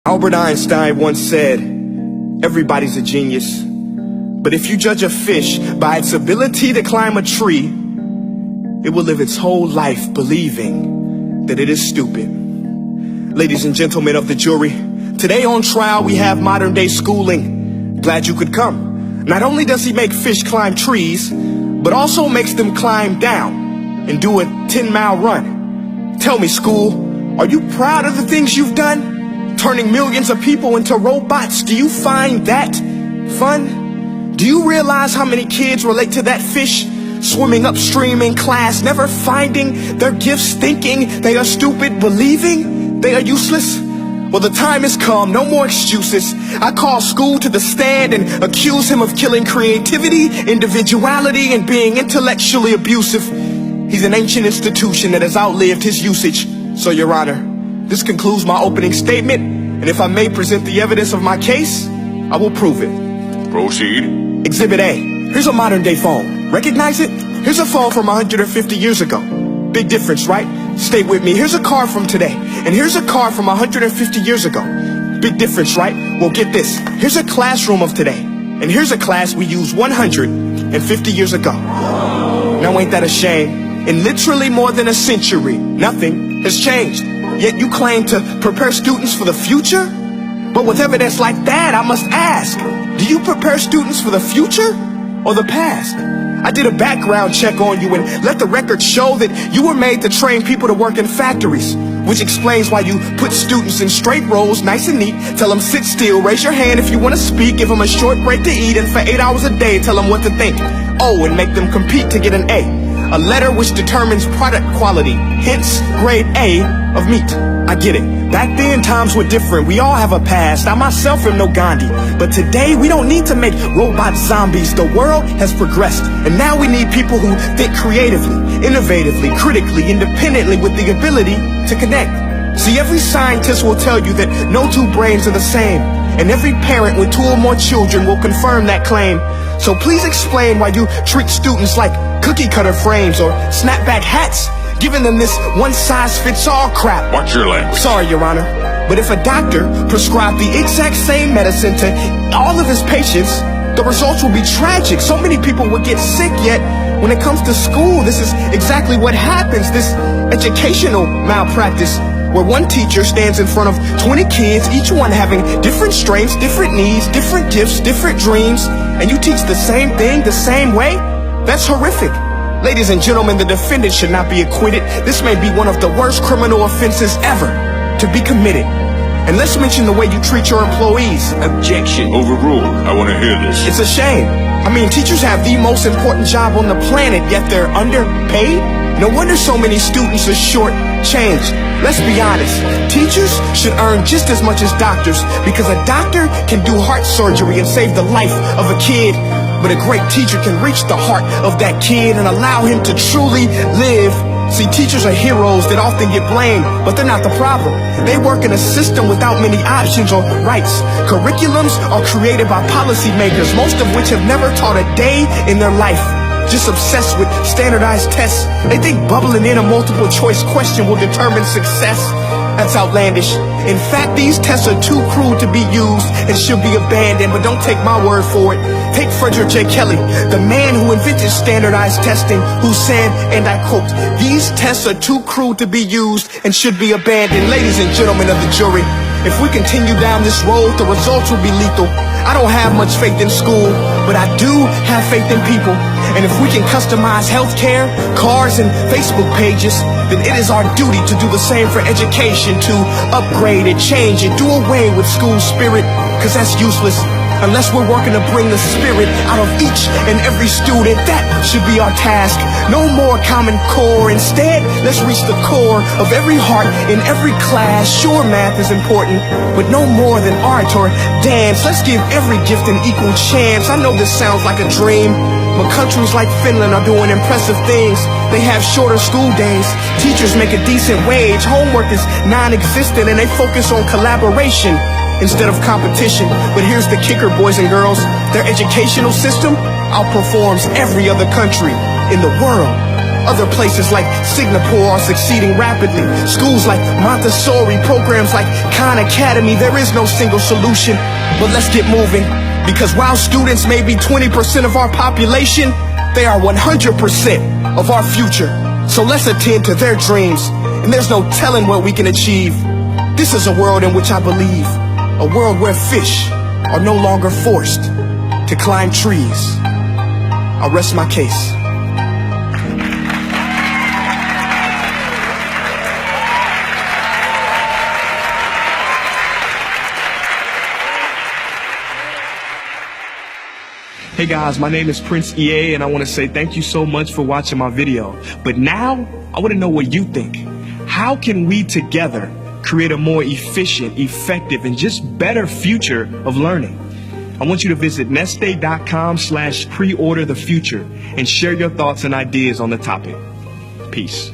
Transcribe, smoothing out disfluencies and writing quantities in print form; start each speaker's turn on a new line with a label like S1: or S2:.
S1: Albert Einstein once said, everybody's a genius, but if you judge a fish by its ability to climb a tree, it will live its whole life believing that it is stupid. Ladies and gentlemen of the jury, today on trial we have modern day schooling. Glad you could come. Not only does he make fish climb trees, but also makes them climb down and do a 10-mile run. Tell me, school, are you proud of the things you've done? Turning millions of people into robots, do you find that fun? Do you realize how many kids relate to that fish swimming upstream in class, never finding their gifts, thinking they are stupid, believing they are useless? Well, the time has come, no more excuses. I call school to the stand and accuse him of killing creativity, individuality, and being intellectually abusive. He's an ancient institution that has outlived his usage. So, Your Honor, this concludes my opening statement, and if I may present the evidence of my case, I will prove it.
S2: Proceed.
S1: Exhibit A. Here's a modern day phone. Recognize it? Here's a phone from 150 years ago. Big difference, right? Stay with me. Here's a car from today, and here's a car from 150 years ago. Big difference, right? Well, get this. Here's a classroom of today, and here's a class we used 150 years ago. Now ain't that a shame? In literally more than a century, nothing has changed. Yet you claim to prepare students for the future? But with evidence like that, I must ask, do you prepare students for the future or the past? I did a background check on you and let the record show that you were made to train people to work in factories, which explains why you put students in straight rows, nice and neat, tell them sit still, raise your hand if you want to speak, give them a short break to eat, and for 8 hours a day tell them what to think. Oh, and make them compete to get an A letter which determines product quality, hence grade A of meat. I get it. Back then, times were different. We all have a past. I myself am no Gandhi. But today, we don't need to make robot zombies. The world has progressed. And now we need people who think creatively, innovatively, critically, independently, with the ability to connect. See, every scientist will tell you that no two brains are the same. And every parent with 2 or more children will confirm that claim. So please explain why you treat students like cookie cutter frames or snapback hats, giving them this one-size-fits-all crap.
S2: Watch your language.
S1: Sorry, Your Honor, but if a doctor prescribed the exact same medicine to all of his patients, the results will be tragic. So many people would get sick, yet when it comes to school, this is exactly what happens. This educational malpractice, where one teacher stands in front of 20 kids, each one having different strengths, different needs, different gifts, different dreams, and you teach the same thing the same way? That's horrific. Ladies and gentlemen, the defendant should not be acquitted. This may be one of the worst criminal offenses ever to be committed. And let's mention the way you treat your employees.
S2: Objection. Overruled. I want to hear this.
S1: It's a shame. I mean, teachers have the most important job on the planet, yet they're underpaid? No wonder so many students are short-changed. Let's be honest. Teachers should earn just as much as doctors, because a doctor can do heart surgery and save the life of a kid. But a great teacher can reach the heart of that kid and allow him to truly live. See, teachers are heroes that often get blamed, but they're not the problem. They work in a system without many options or rights. Curriculums are created by policymakers, most of which have never taught a day in their life. Just obsessed with standardized tests. They think bubbling in a multiple choice question will determine success. That's outlandish. In fact, these tests are too crude to be used and should be abandoned, but don't take my word for it. Take Frederick J. Kelly, the man who invented standardized testing, who said, and I quote, "These tests are too crude to be used and should be abandoned." Ladies and gentlemen of the jury, if we continue down this road, the results will be lethal. I don't have much faith in school, but I do have faith in people. And if we can customize healthcare, cars, and Facebook pages, then it is our duty to do the same for education, to upgrade it, change it, do away with school spirit, because that's useless. Unless we're working to bring the spirit out of each and every student, that should be our task. No more Common Core. Instead, let's reach the core of every heart in every class. Sure, math is important, but no more than art or dance. Let's give every gift an equal chance. I know this sounds like a dream, but countries like Finland are doing impressive things. They have shorter school days. Teachers make a decent wage. Homework is non-existent, and they focus on collaboration instead of competition. But here's the kicker, boys and girls. Their educational system outperforms every other country in the world. Other places like Singapore are succeeding rapidly. Schools like Montessori, programs like Khan Academy. There is no single solution, but let's get moving. Because while students may be 20% of our population, they are 100% of our future. So let's attend to their dreams, and there's no telling what we can achieve. This is a world in which I believe, a world where fish are no longer forced to climb trees. I'll rest my case. Hey guys, my name is Prince EA, and I want to say thank you so much for watching my video. But now, I want to know what you think. How can we together create a more efficient, effective, and just better future of learning? I want you to visit nestday.com/preorder the future and share your thoughts and ideas on the topic. Peace.